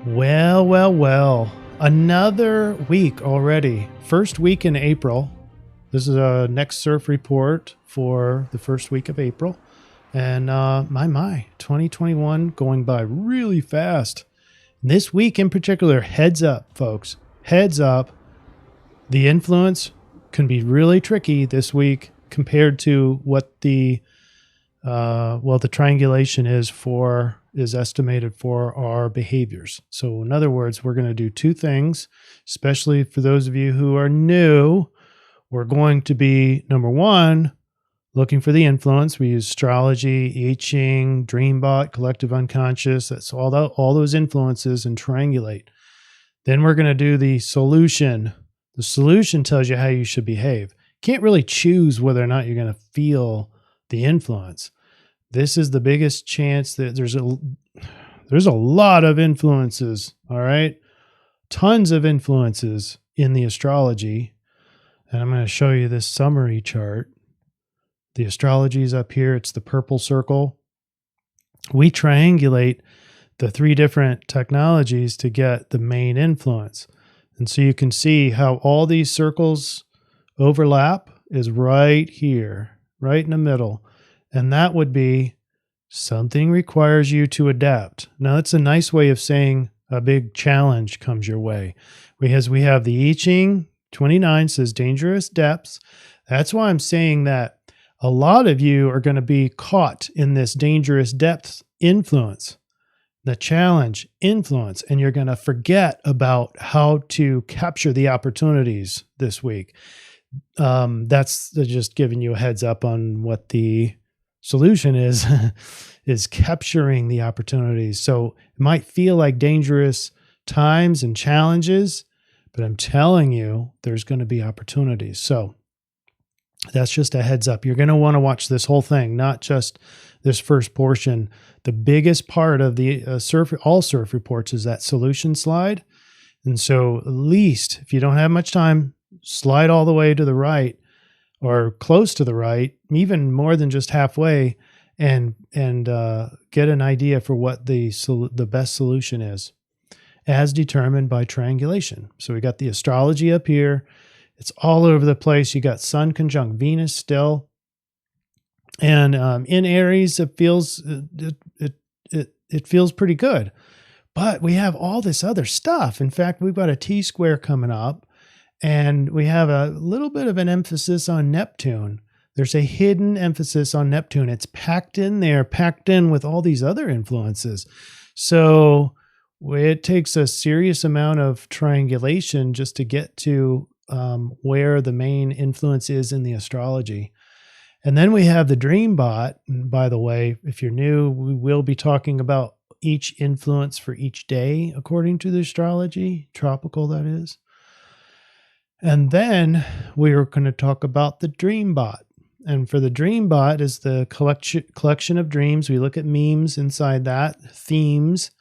Well, well, well. Another week already. First week in April. This is a Next CIRF report for the first week of April. And my, 2021 going by really fast. This week in particular, heads up, folks. Heads up. The influence can be really tricky this week compared to what the triangulation is estimated for our behaviors. So in other words, we're going to do two things, especially for those of you who are new. We're going to be, number one, looking for the influence. We use astrology, I-Ching, dreambot, collective unconscious. That's all those influences, and triangulate. Then we're going to do the solution. The solution tells you how you should behave. Can't really choose whether or not you're going to feel the influence. This is the biggest chance that there's a lot of influences, all right? Tons of influences in the astrology. And I'm going to show you this summary chart. The astrology is up here. It's the purple circle. We triangulate the three different technologies to get the main influence. And so you can see how all these circles overlap is right here, right in the middle. And that would be something requires you to adapt. Now, that's a nice way of saying a big challenge comes your way. Because we have the I-Ching 29 says dangerous depths. That's why I'm saying that a lot of you are going to be caught in this dangerous depths influence, the challenge influence, and you're going to forget about how to capture the opportunities this week. That's just giving you a heads up on what the solution is capturing the opportunities. So it might feel like dangerous times and challenges, but I'm telling you, there's going to be opportunities. So that's just a heads up. You're going to want to watch this whole thing, not just this first portion. The biggest part of the all CIRF reports is that solution slide. And so at least if you don't have much time, slide all the way to the right or close to the right, even more than just halfway, and get an idea for what the best solution is, as determined by triangulation. So we got the astrology up here. It's all over the place. You got Sun conjunct Venus still, and in Aries, it feels pretty good. But we have all this other stuff. In fact, we've got a T-square coming up. And we have a little bit of an emphasis on Neptune. There's a hidden emphasis on Neptune. It's packed in there, packed in with all these other influences. So it takes a serious amount of triangulation just to get to where the main influence is in the astrology. And then we have the dreambot. And by the way, if you're new, we will be talking about each influence for each day according to the astrology, tropical that is. And then we're going to talk about the dreambot. And for the dreambot is the collection of dreams. We look at memes inside that, themes.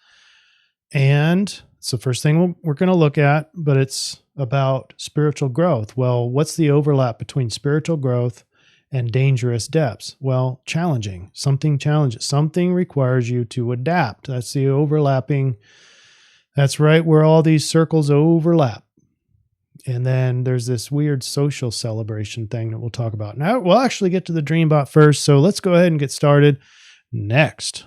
And it's the first thing we're going to look at, but it's about spiritual growth. Well, what's the overlap between spiritual growth and dangerous depths? Well, challenging. Something challenges. Something requires you to adapt. That's the overlapping. That's right where all these circles overlap. And then there's this weird social celebration thing that we'll talk about. Now, we'll actually get to the dreambot first. So let's go ahead and get started next.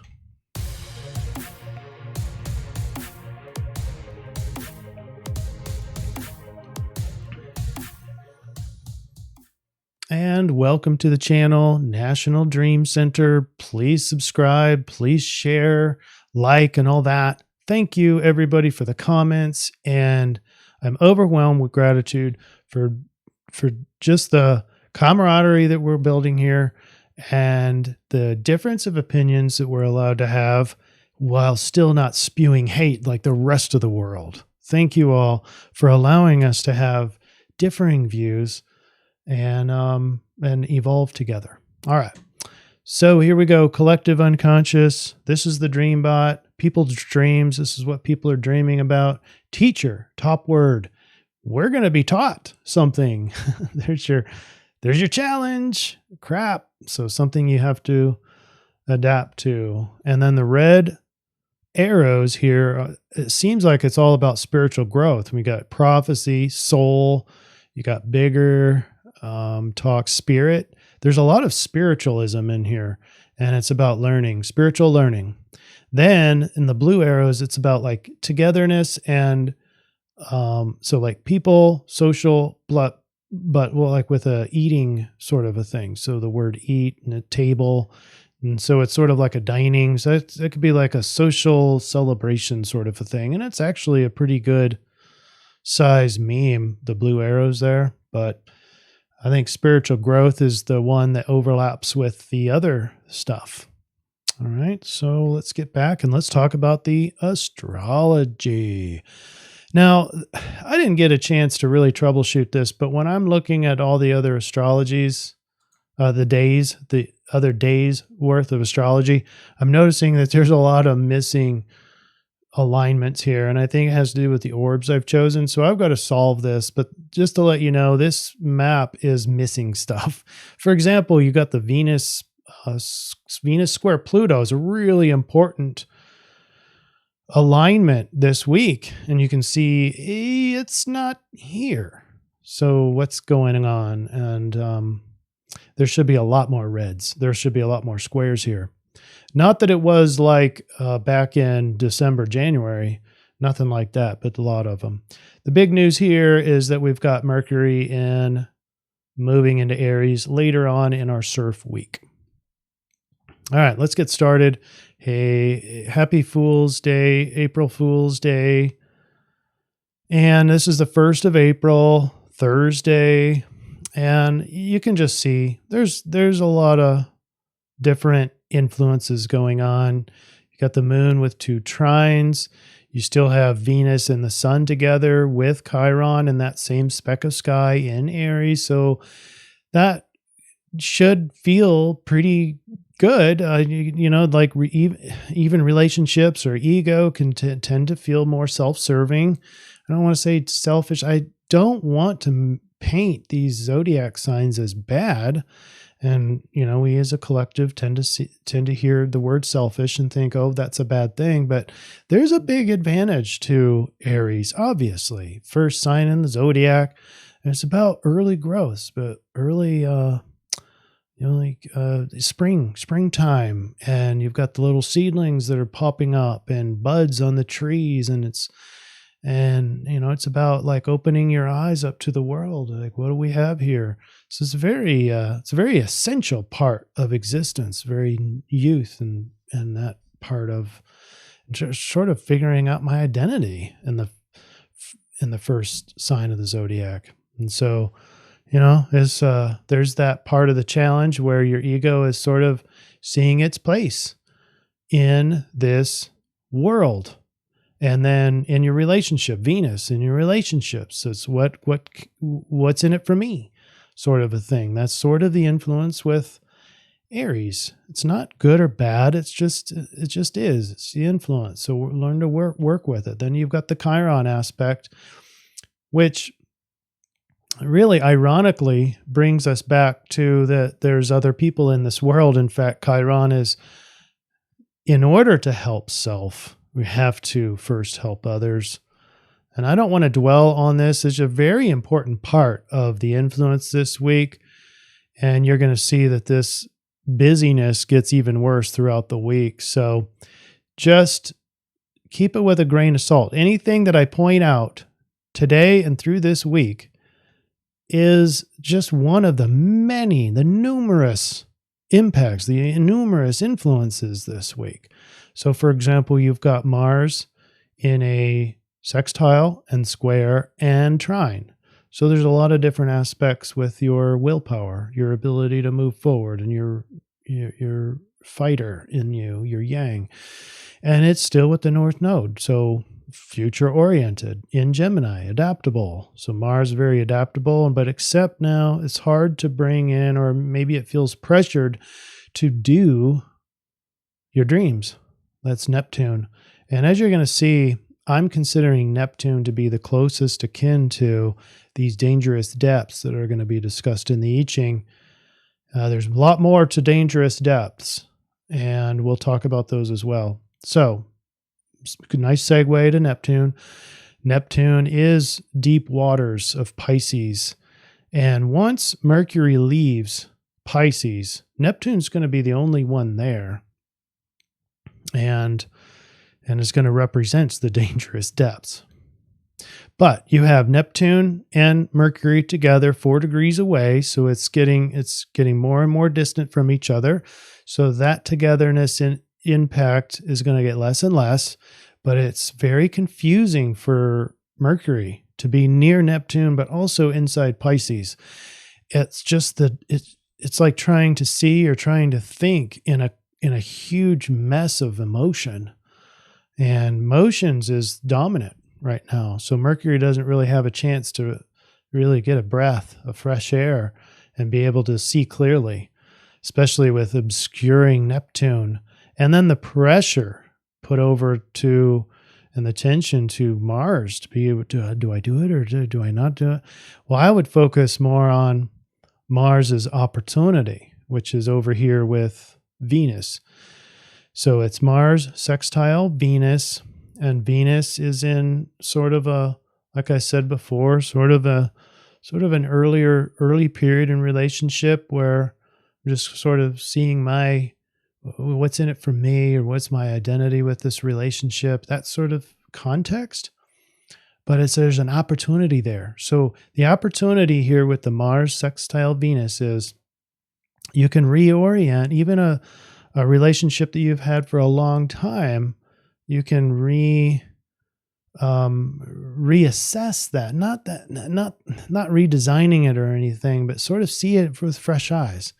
And welcome to the channel, National Dream Center. Please subscribe, please share, like, and all that. Thank you, everybody, for the comments. And I'm overwhelmed with gratitude for just the camaraderie that we're building here and the difference of opinions that we're allowed to have while still not spewing hate like the rest of the world. Thank you all for allowing us to have differing views and evolve together. All right. So here we go. Collective unconscious. This is the dreambot. People's dreams. This is what people are dreaming about. Teacher, top word. We're going to be taught something. There's your challenge. Crap. So something you have to adapt to. And then the red arrows here, it seems like it's all about spiritual growth. We got prophecy, soul, you got bigger, talk spirit. There's a lot of spiritualism in here, and it's about learning, spiritual learning. Then in the blue arrows, it's about like togetherness and so like people, social, but well, like with a eating sort of a thing. So the word eat and a table. And so it's sort of like a dining. So it could be like a social celebration sort of a thing. And it's actually a pretty good size meme, the blue arrows there. But I think spiritual growth is the one that overlaps with the other stuff. All right. So let's get back and let's talk about the astrology. Now, I didn't get a chance to really troubleshoot this, but when I'm looking at all the other astrologies, the other days worth of astrology, I'm noticing that there's a lot of missing alignments here. And I think it has to do with the orbs I've chosen. So I've got to solve this, but just to let you know, this map is missing stuff. For example, you got the Venus square Pluto is a really important alignment this week, and you can see it's not here. So what's going on? And there should be a lot more reds. There should be a lot more squares here. Not that it was like back in December, January, nothing like that, but a lot of them. The big news here is that we've got Mercury moving into Aries later on in our CIRF week. All right, let's get started. Hey, happy Fool's Day, April Fool's Day. And this is the 1st of April, Thursday. And you can just see there's a lot of different influences going on. You got the moon with 2 trines. You still have Venus and the sun together with Chiron in that same speck of sky in Aries. So that should feel pretty good. Like even relationships or ego can tend to feel more self-serving. I don't want to say selfish. I don't want to paint these zodiac signs as bad. And, we as a collective tend to hear the word selfish and think, oh, that's a bad thing. But there's a big advantage to Aries, obviously. First sign in the zodiac. And it's about early growth, but early, springtime, and you've got the little seedlings that are popping up and buds on the trees, and it's about like opening your eyes up to the world. Like, what do we have here? So it's a very essential part of existence, very youth and that part of just sort of figuring out my identity in the first sign of the zodiac. And so, there's that part of the challenge where your ego is sort of seeing its place in this world. And then in your relationship, Venus in your relationships, it's what's in it for me, sort of a thing. That's sort of the influence with Aries. It's not good or bad. It just is. It's the influence. So learn to work with it. Then you've got the Chiron aspect, which really ironically brings us back to that there's other people in this world. In fact, Chiron is, in order to help self, we have to first help others. And I don't want to dwell on this. It's a very important part of the influence this week. And you're going to see that this busyness gets even worse throughout the week. So just keep it with a grain of salt. Anything that I point out today and through this week is just one of the numerous impacts, the numerous influences this week. So for example, you've got Mars in a sextile and square and trine. So there's a lot of different aspects with your willpower, your ability to move forward, and your fighter in you, your yang. And it's still with the North Node. So future oriented in Gemini, adaptable. So Mars very adaptable, but except now it's hard to bring in, or maybe it feels pressured to do your dreams. That's Neptune. And as you're going to see, I'm considering Neptune to be the closest akin to these dangerous depths that are going to be discussed in the I-Ching. There's a lot more to dangerous depths, and we'll talk about those as well. So nice segue to Neptune. Neptune is deep waters of Pisces. And once Mercury leaves Pisces, Neptune's going to be the only one there. And it's going to represent the dangerous depths. But you have Neptune and Mercury together 4 degrees away, so it's getting more and more distant from each other. So that togetherness and impact is going to get less and less, but it's very confusing for Mercury to be near Neptune but also inside Pisces. It's just it's like trying to see or trying to think in a huge mess of emotion. And motions is dominant right now. So Mercury doesn't really have a chance to really get a breath of fresh air and be able to see clearly, especially with obscuring Neptune. And then the pressure put over to, and the tension to Mars to be able to, do I do it or do I not do it? Well, I would focus more on Mars's opportunity, which is over here with Venus. So it's Mars, sextile Venus, and Venus is in sort of a, like I said before, sort of an early period in relationship where I'm just sort of seeing what's in it for me, or what's my identity with this relationship, that sort of context. But there's an opportunity there. So the opportunity here with the Mars sextile Venus is you can reorient even a relationship that you've had for a long time. You can reassess that, not redesigning it or anything, but sort of see it with fresh eyes.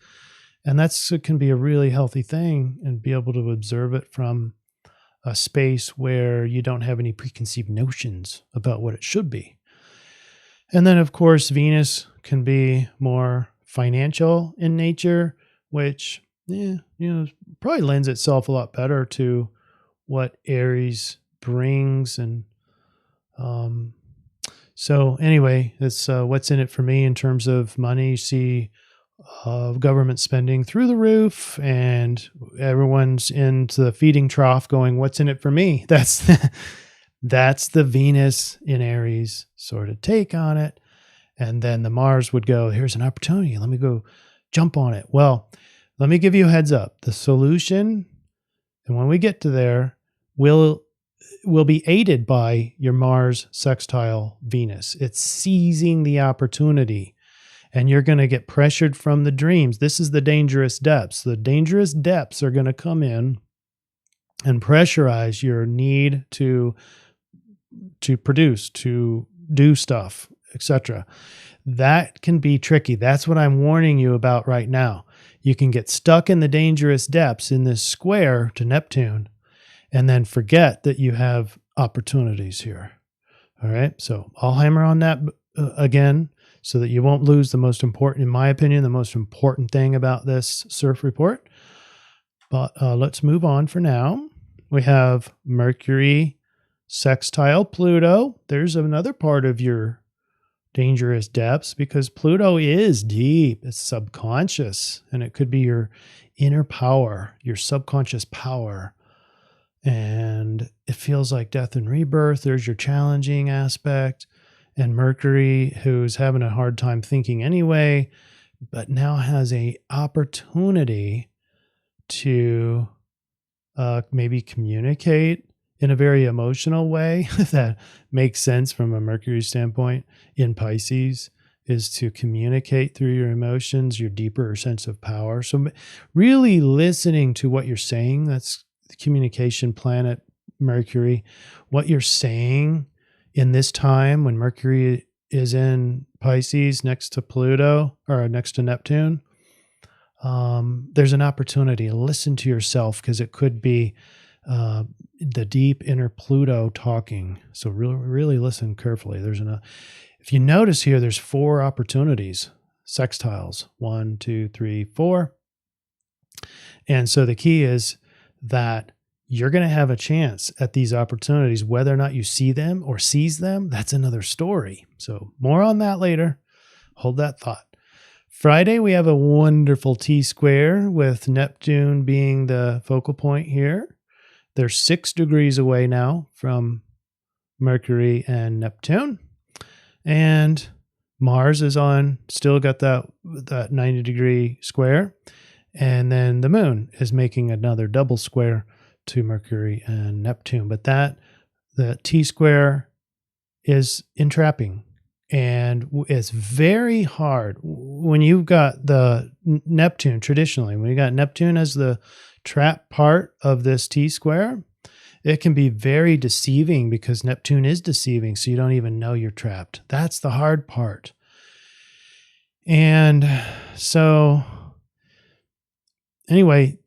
And it can be a really healthy thing, and be able to observe it from a space where you don't have any preconceived notions about what it should be. And then, of course, Venus can be more financial in nature, which, probably lends itself a lot better to what Aries brings. And so anyway, it's what's in it for me in terms of money. You see government spending through the roof, and everyone's into the feeding trough going, what's in it for me? That's the Venus in Aries sort of take on it. And then the Mars would go, here's an opportunity, let me go jump on it. Well, let me give you a heads up. The solution, and when we get to there, will be aided by your Mars sextile Venus. It's seizing the opportunity, and you're going to get pressured from the dreams. This is the dangerous depths. The dangerous depths are going to come in and pressurize your need to produce, to do stuff, etc. That can be tricky. That's what I'm warning you about right now. You can get stuck in the dangerous depths in this square to Neptune, and then forget that you have opportunities here. All right. So I'll hammer on that again so that you won't lose the most important, in my opinion, the most important thing about this CIRF report. But let's move on for now. We have Mercury sextile Pluto. There's another part of your dangerous depths, because Pluto is deep. It's subconscious, and it could be your inner power, your subconscious power. And it feels like death and rebirth. There's your challenging aspect. And Mercury, who's having a hard time thinking anyway, but now has a opportunity to maybe communicate in a very emotional way that makes sense from a Mercury standpoint in Pisces, is to communicate through your emotions, your deeper sense of power. So really listening to what you're saying, that's the communication planet, Mercury, what you're saying in this time when Mercury is in Pisces next to Pluto, or next to Neptune. There's an opportunity to listen to yourself, because it could be the deep inner Pluto talking. So really listen carefully. If you notice here, there's 4 opportunities, sextiles, 1, 2, 3, 4. And so the key is that you're going to have a chance at these opportunities. Whether or not you see them or seize them, that's another story. So more on that later. Hold that thought. Friday, we have a wonderful T-square with Neptune being the focal point here. They're 6 degrees away now from Mercury and Neptune. And Mars is still got that 90-degree square. And then the moon is making another double square to Mercury and Neptune. But the T-square is entrapping. And it's very hard when you've got the Neptune, traditionally, when you got Neptune as the trap part of this T-square, it can be very deceiving because Neptune is deceiving, so you don't even know you're trapped. That's the hard part. And so anyway,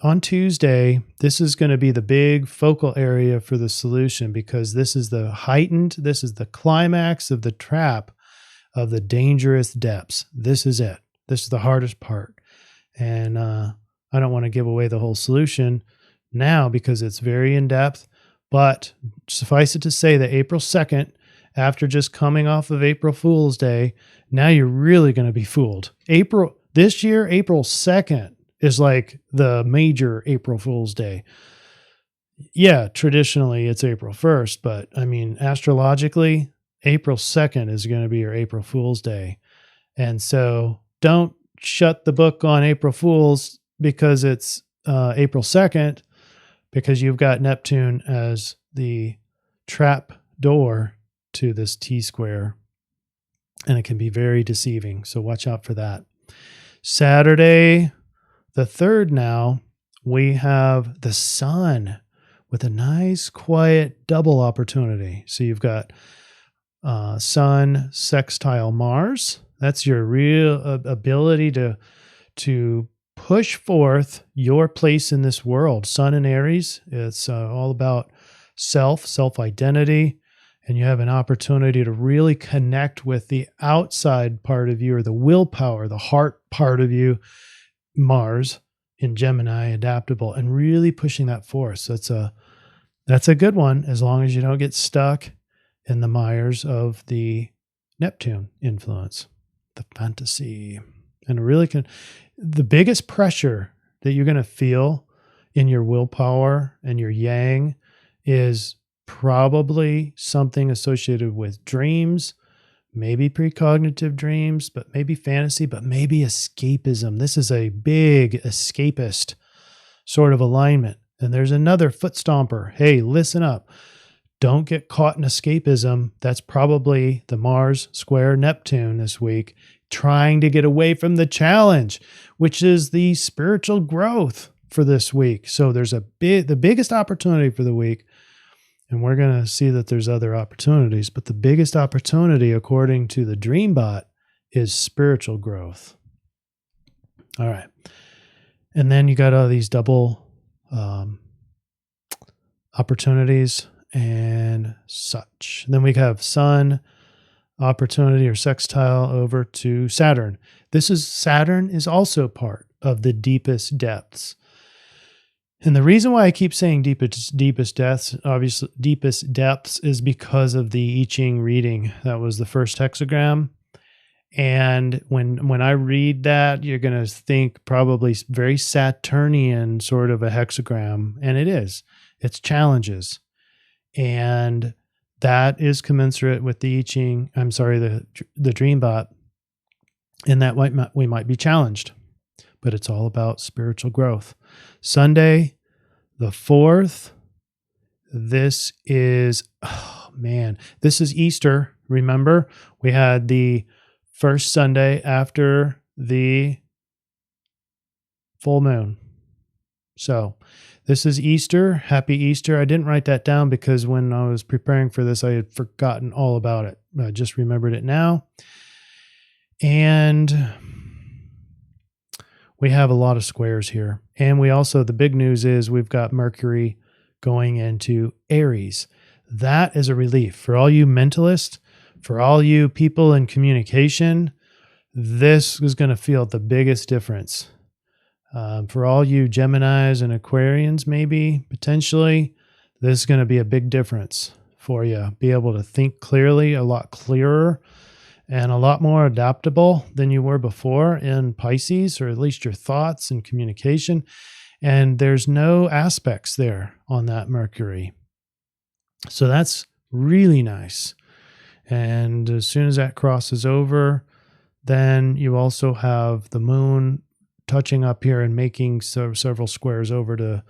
on Tuesday, this is going to be the big focal area for the solution, because this is the climax of the trap of the dangerous depths. This is it. This is the hardest part. And I don't want to give away the whole solution now because it's very in-depth, but suffice it to say that April 2nd, after just coming off of April Fool's Day, now you're really going to be fooled. This year, April 2nd is like the major April Fool's Day. Yeah, traditionally it's April 1st, but I mean, astrologically, April 2nd is going to be your April Fool's Day. And so don't shut the book on April Fools because it's April 2nd, because you've got Neptune as the trap door to this T-square, and it can be very deceiving. So watch out for that. Saturday, the 3rd now, we have the sun with a nice, quiet double opportunity. So you've got Sun sextile Mars. That's your real ability to push forth your place in this world. Sun in Aries, it's all about self-identity, and you have an opportunity to really connect with the outside part of you, or the willpower, the heart part of you, Mars in Gemini, adaptable, and really pushing that forth. So that's a good one, as long as you don't get stuck in the mires of the Neptune influence, the fantasy. And really the biggest pressure that you're going to feel in your willpower and your yang is probably something associated with dreams, maybe precognitive dreams, but maybe fantasy, but maybe escapism. This is a big escapist sort of alignment. And there's another foot stomper. Hey, listen up. Don't get caught in escapism. That's probably the Mars square Neptune this week, trying to get away from the challenge, which is the spiritual growth for this week. So there's the biggest opportunity for the week. And we're going to see that there's other opportunities, but the biggest opportunity, according to the Dreambot, is spiritual growth. All right. And then you got all these double opportunities and such. And then we have Sun opportunity or sextile over to Saturn. Saturn is also part of the deepest depths. And the reason why I keep saying deepest depths, obviously deepest depths, is because of the I-Ching reading. That was the first hexagram. And when I read that, you're going to think probably very Saturnian sort of a hexagram. And it is. It's challenges. And that is commensurate with the I-Ching, the Dreambot, in that we might be challenged. But it's all about spiritual growth. Sunday, the 4th, this is Easter. Remember, we had the first Sunday after the full moon. So this is Easter. Happy Easter. I didn't write that down because when I was preparing for this, I had forgotten all about it. I just remembered it now. And we have a lot of squares here. And the big news is we've got Mercury going into Aries. That is a relief. For all you mentalists, for all you people in communication, this is going to feel the biggest difference. For all you Geminis and Aquarians, maybe, potentially, this is going to be a big difference for you. Be able to think clearly, a lot clearer, and a lot more adaptable than you were before in Pisces, or at least your thoughts and communication. And there's no aspects there on that Mercury. So that's really nice. And as soon as that crosses over, then you also have the moon touching up here and making several squares over to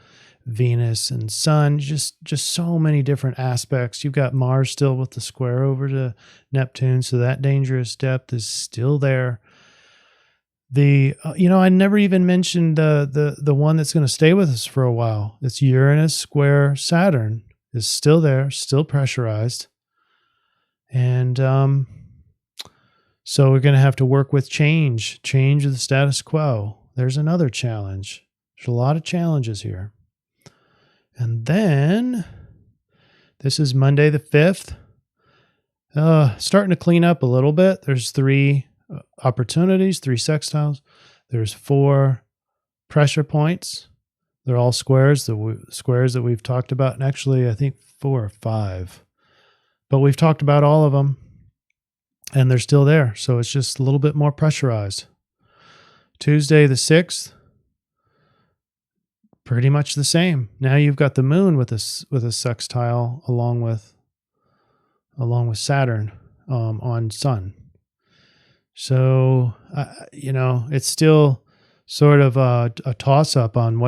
Venus and Sun. Just so many different aspects. You've got Mars still with the square over to Neptune, so that dangerous depth is still there. I never even mentioned the one that's going to stay with us for a while. It's Uranus square Saturn is still there, still pressurized. And so we're going to have to work with change the status quo. There's another challenge. There's a lot of challenges here. And then this is Monday the 5th. Starting to clean up a little bit. There's 3 opportunities, 3 sextiles. There's 4 pressure points. They're all squares, the squares that we've talked about. And actually, I think 4 or 5. But we've talked about all of them. And they're still there. So it's just a little bit more pressurized. Tuesday the 6th. Pretty much the same. Now you've got the moon with a sextile along with Saturn on Sun. So it's still sort of a toss up on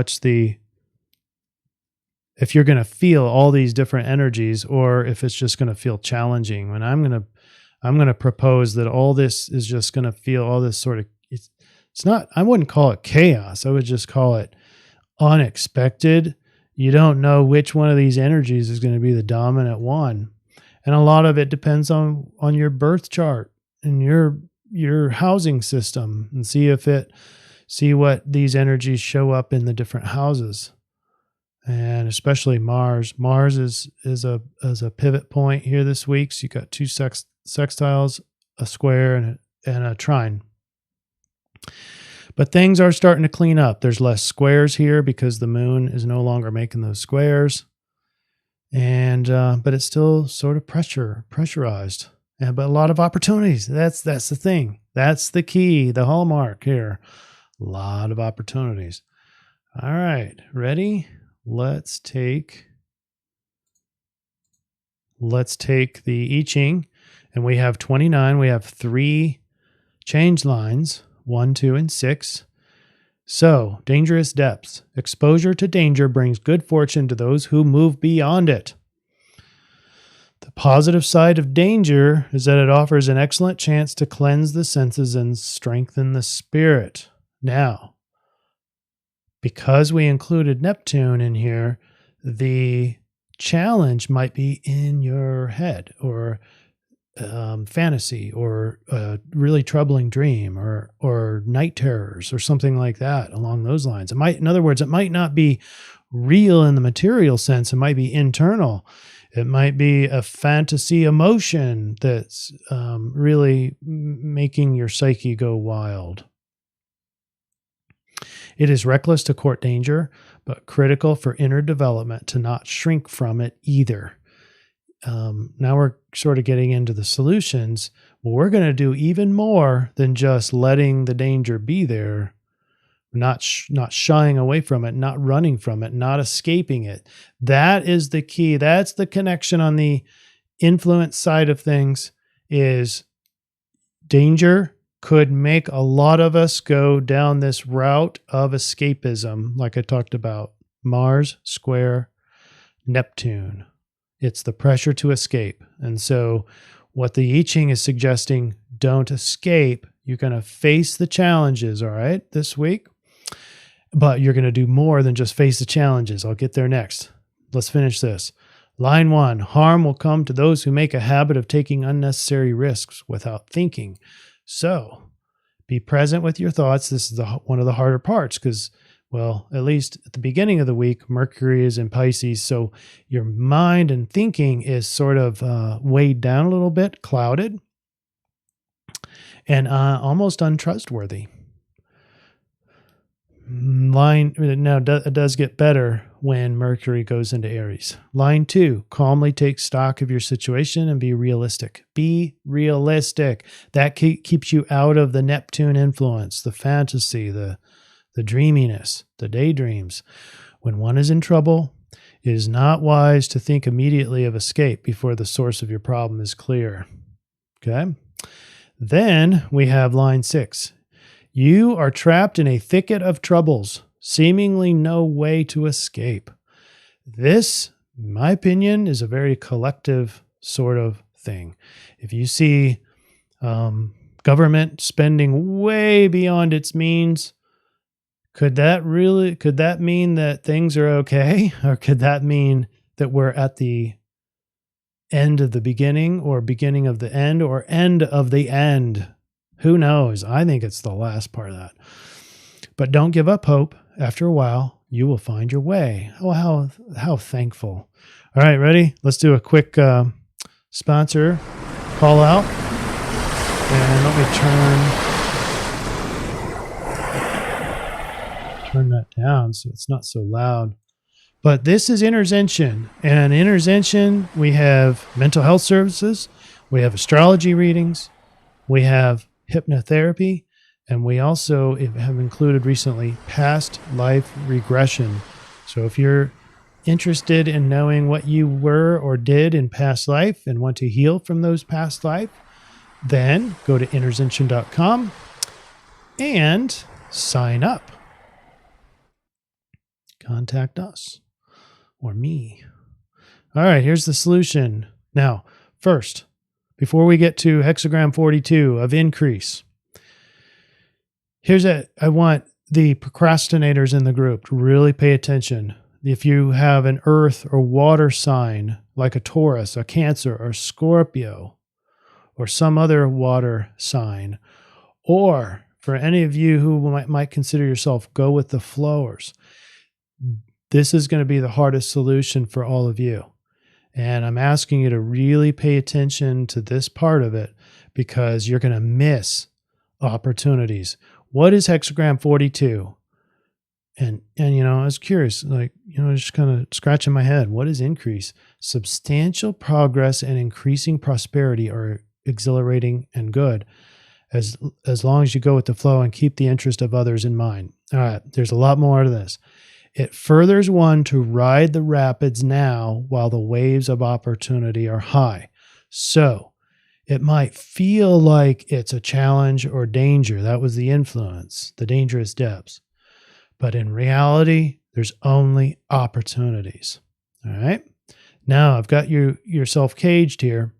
if you're going to feel all these different energies or if it's just going to feel challenging. And I'm going to propose that all this is just going to feel all this sort of it's not. I wouldn't call it chaos. I would just call it unexpected. You don't know which one of these energies is going to be the dominant one. And a lot of it depends on your birth chart and your housing system, and see what these energies show up in the different houses. And especially Mars. Mars is a pivot point here this week. So you got 2 sextiles, a square and a trine. But things are starting to clean up. There's less squares here because the moon is no longer making those squares. And but it's still sort of pressurized. But a lot of opportunities. That's the thing. That's the key, the hallmark here. A lot of opportunities. All right, ready? Let's take the I-Ching, and we have 29. We have 3 change lines. 1, 2, and 6. So, dangerous depths. Exposure to danger brings good fortune to those who move beyond it. The positive side of danger is that it offers an excellent chance to cleanse the senses and strengthen the spirit. Now, because we included Neptune in here, the challenge might be in your head or fantasy or a really troubling dream or night terrors or something like that along those lines. In other words, it might not be real in the material sense. It might be internal. It might be a fantasy emotion that's really making your psyche go wild. It is reckless to court danger, but critical for inner development to not shrink from it either. Now we're sort of getting into the solutions. Well, we're going to do even more than just letting the danger be there, not shying away from it, not running from it, not escaping it. That is the key. That's the connection on the influence side of things. Is danger could make a lot of us go down this route of escapism, like I talked about. Mars square Neptune. It's the pressure to escape. And so what the I-Ching is suggesting, don't escape. You're going to face the challenges, all right, this week. But you're going to do more than just face the challenges. I'll get there next. Let's finish this. Line 1, harm will come to those who make a habit of taking unnecessary risks without thinking. So be present with your thoughts. This is one of the harder parts because, well, at least at the beginning of the week, Mercury is in Pisces. So your mind and thinking is sort of weighed down a little bit, clouded, and almost untrustworthy. It does get better when Mercury goes into Aries. Line 2, calmly take stock of your situation and be realistic. Be realistic. That keeps you out of the Neptune influence, the fantasy, the the dreaminess, the daydreams. When one is in trouble, it is not wise to think immediately of escape before the source of your problem is clear. Okay? Then we have line 6. You are trapped in a thicket of troubles, seemingly no way to escape. This, in my opinion, is a very collective sort of thing. If you see government spending way beyond its means, could that mean that things are okay? Or could that mean that we're at the end of the beginning, or beginning of the end, or end of the end? Who knows? I think it's the last part of that. But don't give up hope. After a while, you will find your way. Oh, how thankful. All right, ready? Let's do a quick sponsor call out. And let me turn that down so it's not so loud. But this is Intervention. And in Intervention, we have mental health services, we have astrology readings, we have hypnotherapy, and we also have included recently past life regression. So if you're interested in knowing what you were or did in past life and want to heal from those past life, then go to intervention.com and sign up. Contact us or me. All right, here's the solution. Now, first, before we get to hexagram 42 of increase, I want the procrastinators in the group to really pay attention. If you have an earth or water sign, like a Taurus, a Cancer, or Scorpio, or some other water sign, or for any of you who might consider yourself go with the flowers, this is going to be the hardest solution for all of you. And I'm asking you to really pay attention to this part of it, because you're going to miss opportunities. What is hexagram 42? And I was curious, just kind of scratching my head. What is increase? Substantial progress and increasing prosperity are exhilarating and good, as long as you go with the flow and keep the interest of others in mind. All right, there's a lot more to this. It furthers one to ride the rapids now while the waves of opportunity are high. So it might feel like it's a challenge or danger. That was the influence, the dangerous depths. But in reality, there's only opportunities. All right. Now I've got yourself caged here.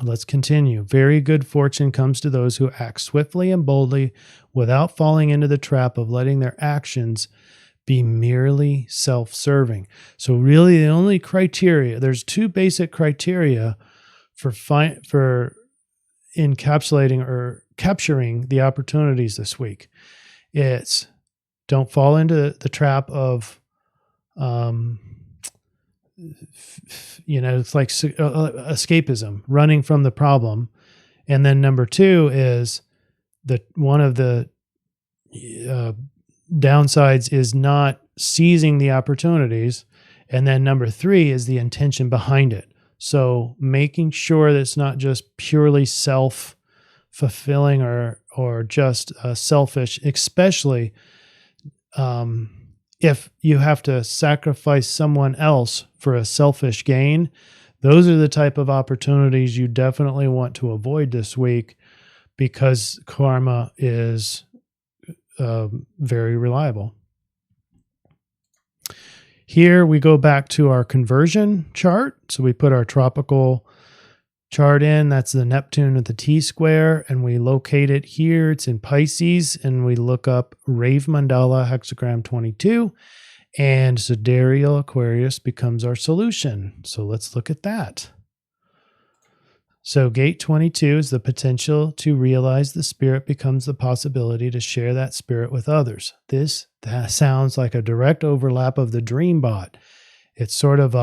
Let's continue. Very good fortune comes to those who act swiftly and boldly without falling into the trap of letting their actions be merely self-serving. So really the only criteria, there's two basic criteria for encapsulating or capturing the opportunities this week. It's don't fall into the trap of, it's like escapism, running from the problem. And then number 2 is one of the downsides is not seizing the opportunities. And then number 3 is the intention behind it. So making sure that it's not just purely self-fulfilling or just selfish, especially if you have to sacrifice someone else for a selfish gain. Those are the type of opportunities you definitely want to avoid this week, because karma is very reliable. Here we go back to our conversion chart. So we put our tropical chart in. That's the Neptune at the T-square, and we locate it here. It's in Pisces, and we look up Rave Mandala hexagram 22, and Sidereal Aquarius becomes our solution. So let's look at that. So gate 22 is the potential to realize the spirit becomes the possibility to share that spirit with others. That sounds like a direct overlap of the dream bot. It's sort of,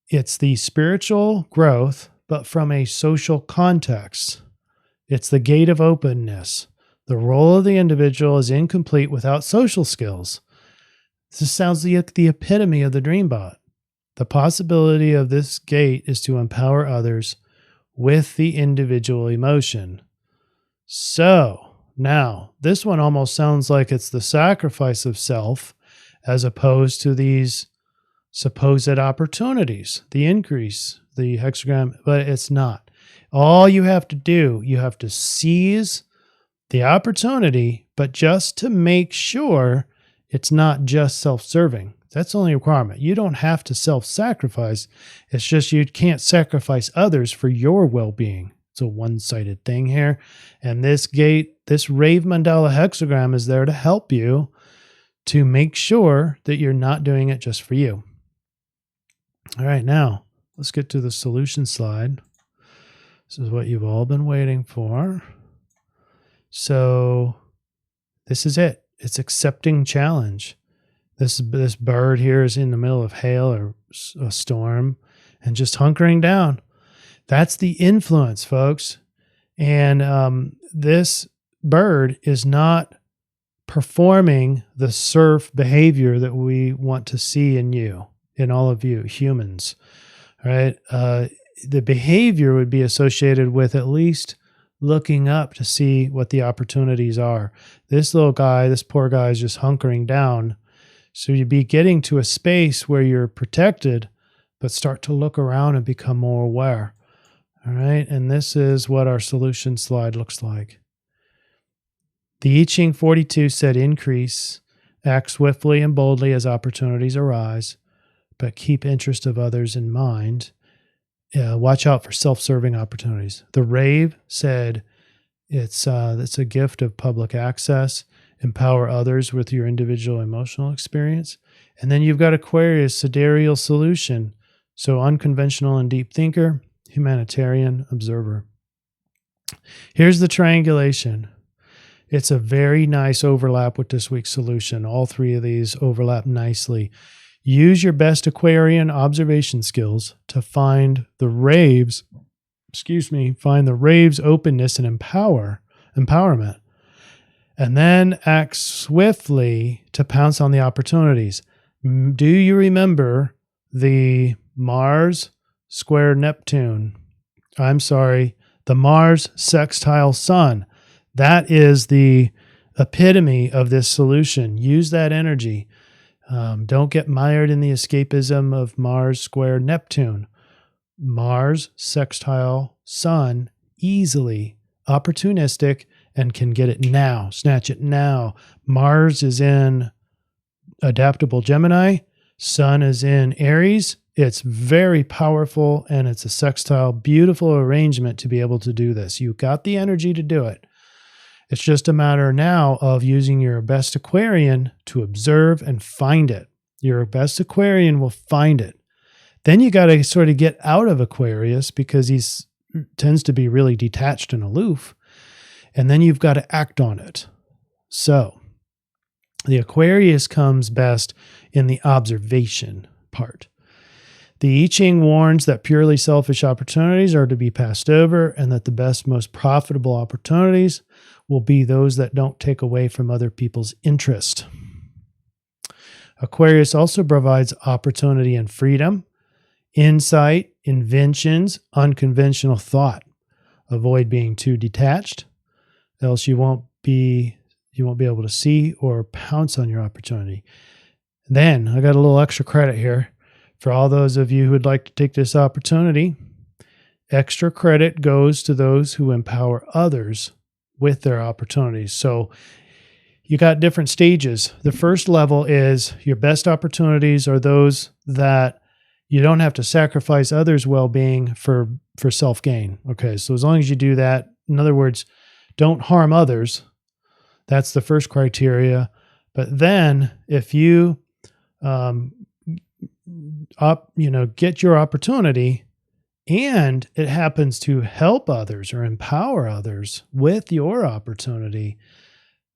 it's the spiritual growth, but from a social context. It's the gate of openness. The role of the individual is incomplete without social skills. This sounds like the epitome of the dream bot. The possibility of this gate is to empower others with the individual emotion. So Now, this one almost sounds like it's the sacrifice of self as opposed to these supposed opportunities, the increase, the hexagram, but it's not. All you have to do, you have to seize the opportunity, but just to make sure it's not just self-serving. That's the only requirement. You don't have to self-sacrifice. It's just you can't sacrifice others for your well-being. It's a one-sided thing here. And this Rave Mandala hexagram is there to help you to make sure that you're not doing it just for you. All right, now let's get to the solution slide. This is what you've all been waiting for. So this is it. It's accepting challenge. This bird here is in the middle of hail or a storm and just hunkering down. That's the influence, folks. And this bird is not performing the CIRF behavior that we want to see in you, in all of you humans, right? The behavior would be associated with at least looking up to see what the opportunities are. This little guy, this poor guy is just hunkering down. So you'd be getting to a space where you're protected, but start to look around and become more aware. All right. And this is what our solution slide looks like. The I-Ching 42 said increase, act swiftly and boldly as opportunities arise, but keep interest of others in mind. Watch out for self-serving opportunities. The Rave said it's a gift of public access. Empower others with your individual emotional experience. And then you've got Aquarius, sidereal solution. So unconventional and deep thinker, humanitarian observer. Here's the triangulation. It's a very nice overlap with this week's solution. All three of these overlap nicely. Use your best Aquarian observation skills to find the Rave's openness and empowerment. And then act swiftly to pounce on the opportunities. Do you remember the Mars square Neptune? The Mars sextile Sun. That is the epitome of this solution. Use that energy. Don't get mired in the escapism of Mars square Neptune. Mars sextile Sun, easily opportunistic and can get it now, snatch it now. Mars is in adaptable Gemini. Sun is in Aries. It's very powerful and it's a sextile, beautiful arrangement to be able to do this. You've got the energy to do it. It's just a matter now of using your best Aquarian to observe and find it. Your best Aquarian will find it. Then you got to sort of get out of Aquarius because he tends to be really detached and aloof. And then you've got to act on it. So the Aquarius comes best in the observation part. The I-Ching warns that purely selfish opportunities are to be passed over and that the best, most profitable opportunities will be those that don't take away from other people's interest. Aquarius also provides opportunity and freedom, insight, inventions, unconventional thought. Avoid being too detached, else you won't be able to see or pounce on your opportunity. Then I got a little extra credit here. For all those of you who would like to take this opportunity, extra credit goes to those who empower others with their opportunities. So you got different stages. The first level is your best opportunities are those that you don't have to sacrifice others' well-being for self-gain. Okay, so as long as you do that, in other words, don't harm others. That's the first criteria. But then if you get your opportunity and it happens to help others or empower others with your opportunity,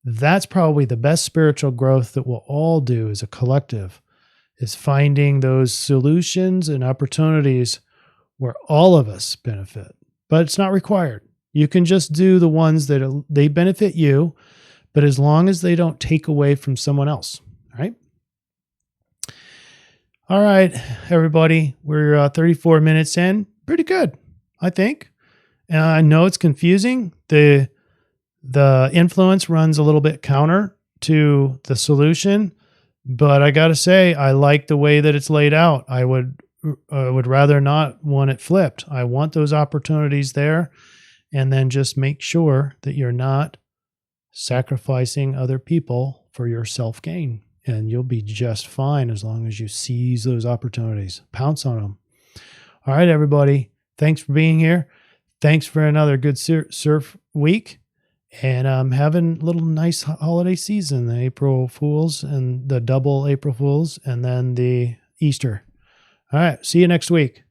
that's probably the best spiritual growth that we'll all do as a collective, is finding those solutions and opportunities where all of us benefit. But it's not required. You can just do the ones that they benefit you, but as long as they don't take away from someone else, right? All right, everybody, we're 34 minutes in. Pretty good, I think. I know it's confusing. The The influence runs a little bit counter to the solution, but I got to say, I like the way that it's laid out. I would rather not want it flipped. I want those opportunities there, and then just make sure that you're not sacrificing other people for your self-gain, and you'll be just fine as long as you seize those opportunities. Pounce on them. All right, everybody. Thanks for being here. Thanks for another good CIRF week. And I'm having a little nice holiday season, the April Fools and the double April Fools, and then the Easter. All right. See you next week.